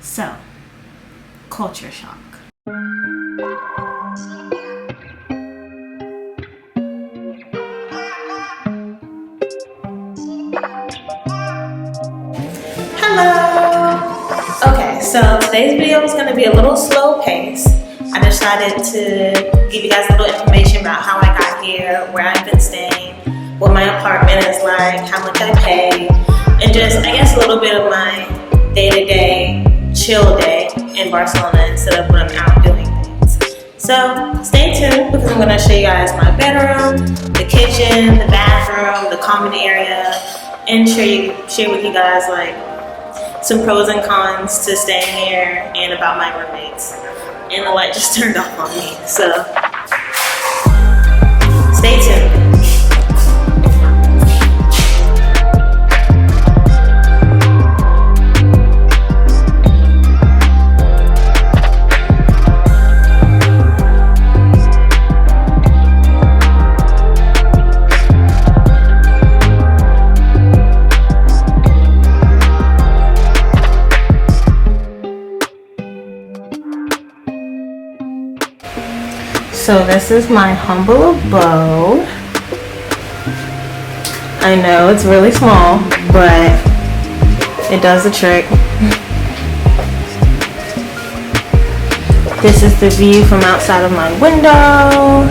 So, culture shock. Hello! Okay, so today's video is going to be a little slow pace. I decided to give you guys a little information about how I got here, where I've been staying, what my apartment is like, how much I pay, and just, I guess, a little bit of my day-to-day chill day in Barcelona instead of when I'm out doing things. So stay tuned because I'm going to show you guys my bedroom, the kitchen, the bathroom, the common area, and share with you guys like some pros and cons to staying here and about my roommates. And the light just turned off on me, so stay tuned. So this is my humble abode. I know it's really small, but it does the trick. This is the view from outside of my window.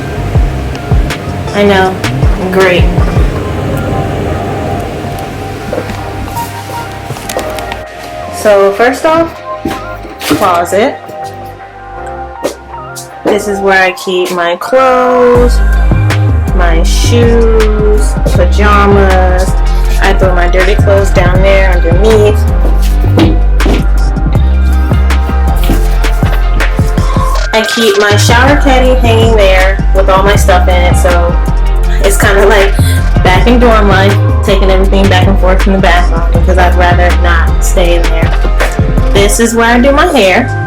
I know, great. So first off, closet. This is where I keep my clothes, my shoes, pajamas. I throw my dirty clothes down there underneath. I keep my shower caddy hanging there with all my stuff in it, so it's kind of like back in dorm life, taking everything back and forth from the bathroom because I'd rather not stay in there. This is where I do my hair.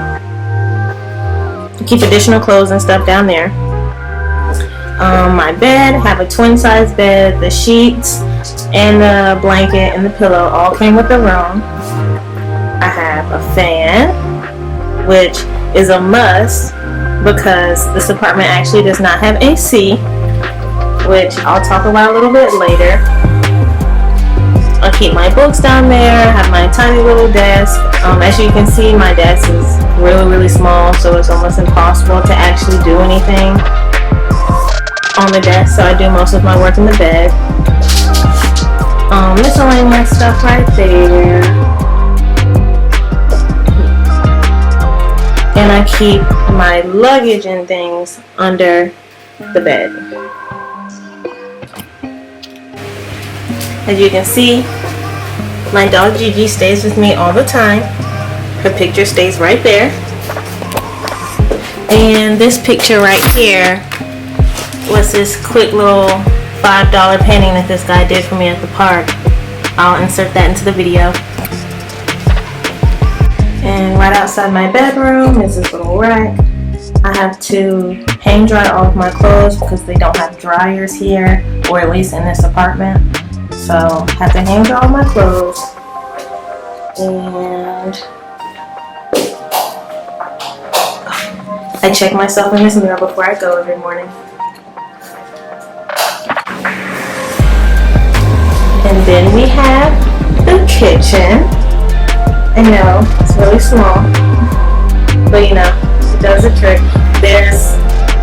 Keep additional clothes and stuff down there. My bed, have a twin size bed. The sheets and the blanket and the pillow all came with the room. I have a fan, which is a must because this apartment actually does not have AC, which I'll talk about a little bit later. I'll keep my books down there. I have my tiny little desk. As you can see, my desk is really small, so it's almost impossible to actually do anything on the desk, so I do most of my work in the bed. Miscellaneous stuff right there. And I keep my luggage and things under the bed. As you can see, my dog Gigi stays with me all the time. Her picture stays right there. And this picture right here was this quick little $5 painting that this guy did for me at the park. I'll insert that into the video. And right outside my bedroom is this little rack. I have to hang dry all of my clothes because they don't have dryers here, or at least in this apartment. So I have to hang dry all my clothes. And I check myself in this mirror before I go every morning. And then we have the kitchen. I know, it's really small, but you know, it does the trick. There's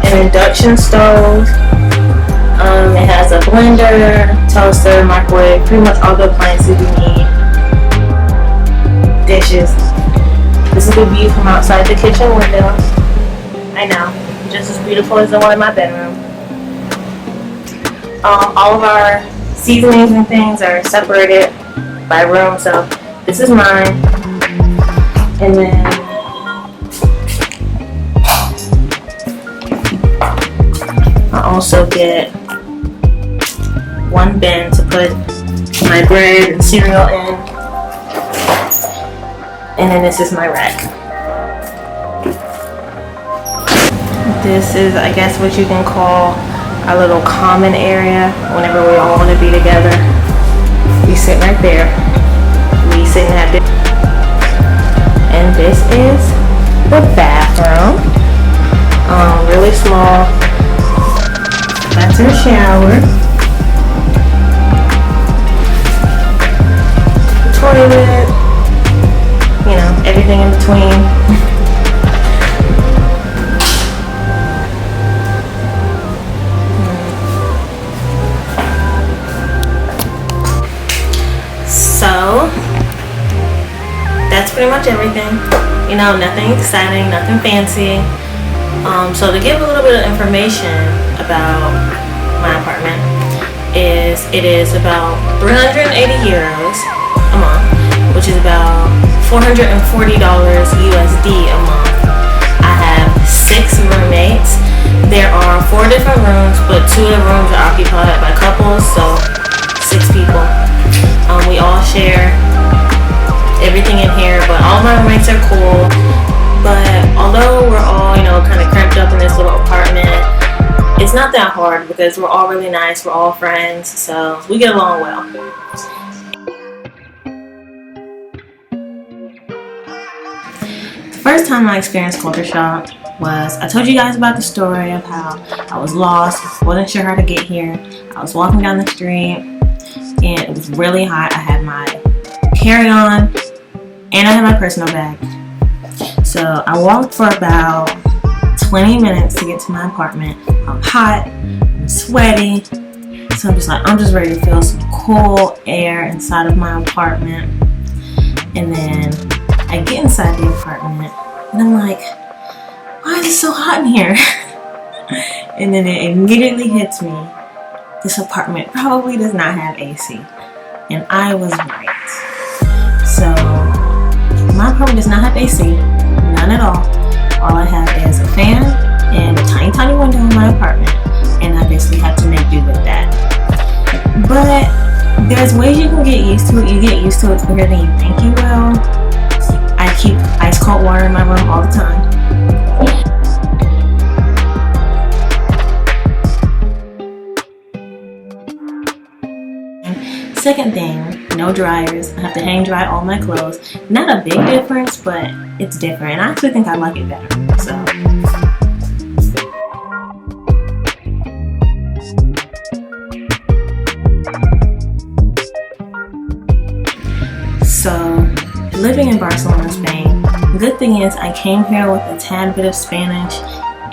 an induction stove. It has a blender, toaster, microwave, pretty much all the appliances you need. Dishes. This is the view from outside the kitchen window. I know, just as beautiful as the one in my bedroom. All of our seasonings and things are separated by room, so this is mine. And then I also get one bin to put my bread and cereal in. And then this is my rack. This is, I guess, what you can call our little common area whenever we all want to be together. We sit right there. We sit and have dinner. And this is the bathroom. Really small. That's her shower. Toilet. You know, everything in between. So that's pretty much everything. You know, nothing exciting, nothing fancy. So to give a little bit of information about my apartment, it is about 380 euros a month, which is about $440 USD a month. I have 6 roommates. There are 4 different rooms, but 2 of the rooms are occupied by couples, so 6 people. We all share everything in here, but all my roommates are cool. But although we're all, you know, kind of cramped up in this little apartment, it's not that hard because we're all really nice, we're all friends, so we get along well. The first time I experienced culture shock was, I told you guys about the story of how I was lost, wasn't sure how to get here. I was walking down the street and it was really hot. I had my carry-on and I had my personal bag. So I walked for about 20 minutes to get to my apartment. I'm hot, I'm sweaty, so I'm just ready to feel some cool air inside of my apartment. And then I get inside the apartment and I'm like, why is it so hot in here? And then it immediately hits me, this apartment probably does not have AC. And I was right. So my apartment does not have AC, none at all. All I have is a fan and a tiny, tiny window in my apartment, and I basically have to make do with that. But there's ways you can get used to it. You get used to it quicker than you think you will. I keep ice cold water in my room all the time. Second thing, no dryers. I have to hang dry all my clothes. Not a big difference, but it's different. And I actually think I like it better. So living in Barcelona, Spain, the good thing is I came here with a tad bit of Spanish,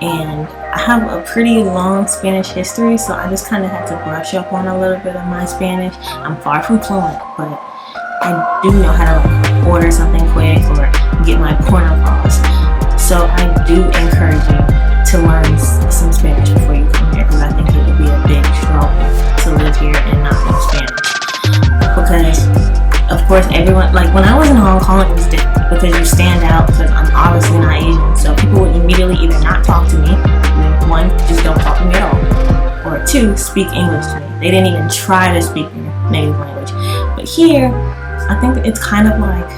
and I have a pretty long Spanish history, so I just kind of had to brush up on a little bit of my Spanish. I'm far from fluent, but I do know how to order something quick or get my point across. So I do encourage you to learn some Spanish before you come here, because I think it would be a big struggle to live here and not know Spanish. Because of course everyone, like when I was in Hong Kong, it was different because you stand out because I'm obviously not Asian. So people would immediately either not talk to me, one, just don't talk to me at all, or two, speak English to me. They didn't even try to speak their native language. But here, I think it's kind of like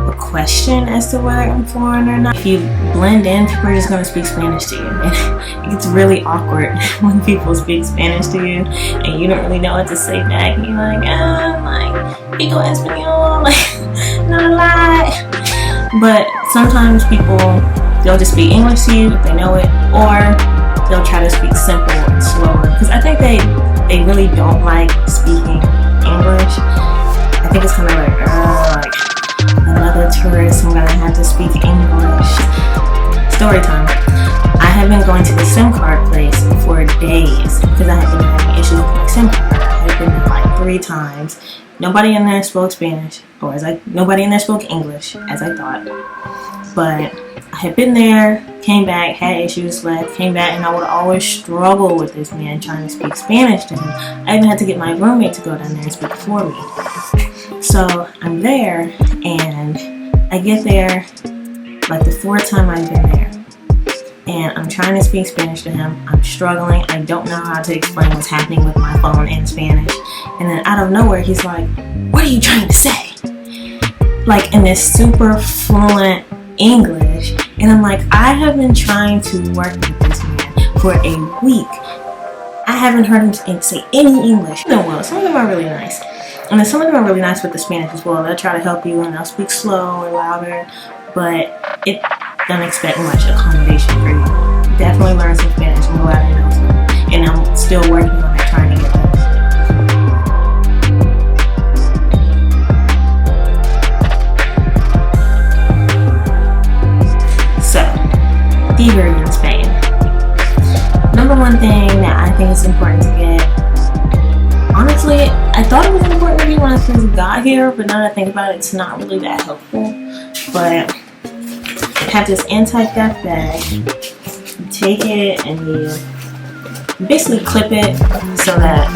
a question as to whether I'm foreign or not. If you blend in, people are just going to speak Spanish to you. And it gets really awkward when people speak Spanish to you and you don't really know what to say back. And you're like, pico español, not a lot. But sometimes people, they'll just speak English to you if they know it, or they'll try to speak simple and slower. Because I think they really don't like speaking English. I think it's kind of like another tourist, I'm gonna have to speak English. Story time. I have been going to the SIM card place for days because I have been having issues with my SIM card. I have been there like 3 times. Nobody in there spoke Spanish, or nobody in there spoke English, as I thought. But I had been there, came back, had issues, left, came back, and I would always struggle with this man trying to speak Spanish to him. I even had to get my roommate to go down there and speak for me. So I'm there, and I get there like the 4th time I've been there, and I'm trying to speak Spanish to him. I'm struggling. I don't know how to explain what's happening with my phone in Spanish. And then out of nowhere, he's like, "What are you trying to say?" Like in this super fluent English. And I'm like, I have been trying to work with this man for a week. I haven't heard him say any English. No, well, some of them are really nice. And then some of them are really nice with the Spanish as well. They'll try to help you and they'll speak slow or louder. but it don't expect much accommodation for you. Definitely learn some Spanish. I'm glad I know some, and I'm still working on it, trying to get better. So, thievery in Spain. Number one thing that I think is important to get. Honestly, I thought it was important to me when I first got here, but now that I think about it, it's not really that helpful. But have this anti-theft bag. You take it and you basically clip it so that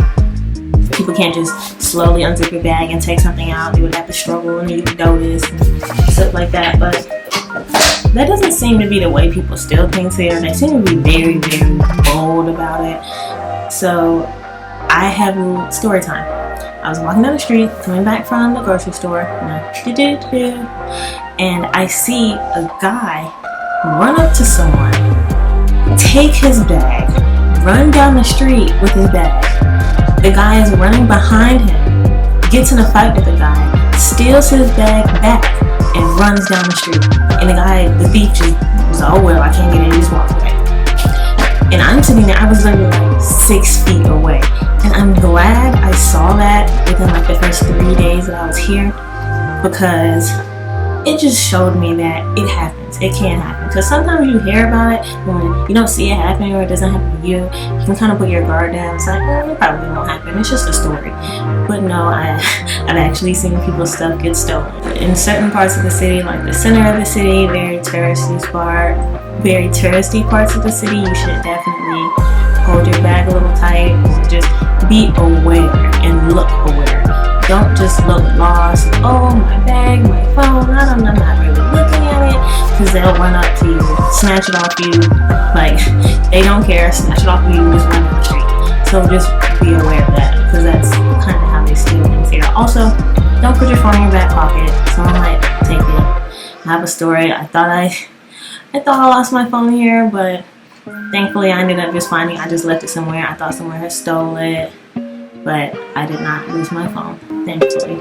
people can't just slowly unzip your bag and take something out. They would have to struggle and you would notice and stuff like that. But that doesn't seem to be the way people steal things here. They seem to be very, very bold about it. So I have a story time. I was walking down the street, coming back from the grocery store, and I see a guy run up to someone, take his bag, run down the street with his bag. The guy is running behind him, gets in a fight with the guy, steals his bag back, and runs down the street. And the thief just was, oh well, I can't get it, just walk away. And I'm sitting there, I was literally like 6 feet away. And I'm glad I saw that within like the first 3 days that I was here, because it just showed me that it happens. It can happen. Because sometimes you hear about it, when you don't see it happening or it doesn't happen to you, you can kind of put your guard down. It's like, oh, it probably won't happen. It's just a story. But no, I've actually seen people's stuff get stolen. In certain parts of the city, like the center of the city, very touristy parts of the city, you should definitely hold your bag a little tight, or just be aware and look aware. Don't just look lost. Oh, my bag, my phone, I'm not really looking at it, because they'll run up to you, snatch it off you, like, they don't care, snatch it off you, just run down the street. So just be aware of that, because that's kind of how they steal things here. Also, don't put your phone in your back pocket. Someone might take it. I have a story. I thought I lost my phone here, but thankfully I ended up just finding, I just left it somewhere. I thought someone had stole it, but I did not lose my phone, thankfully.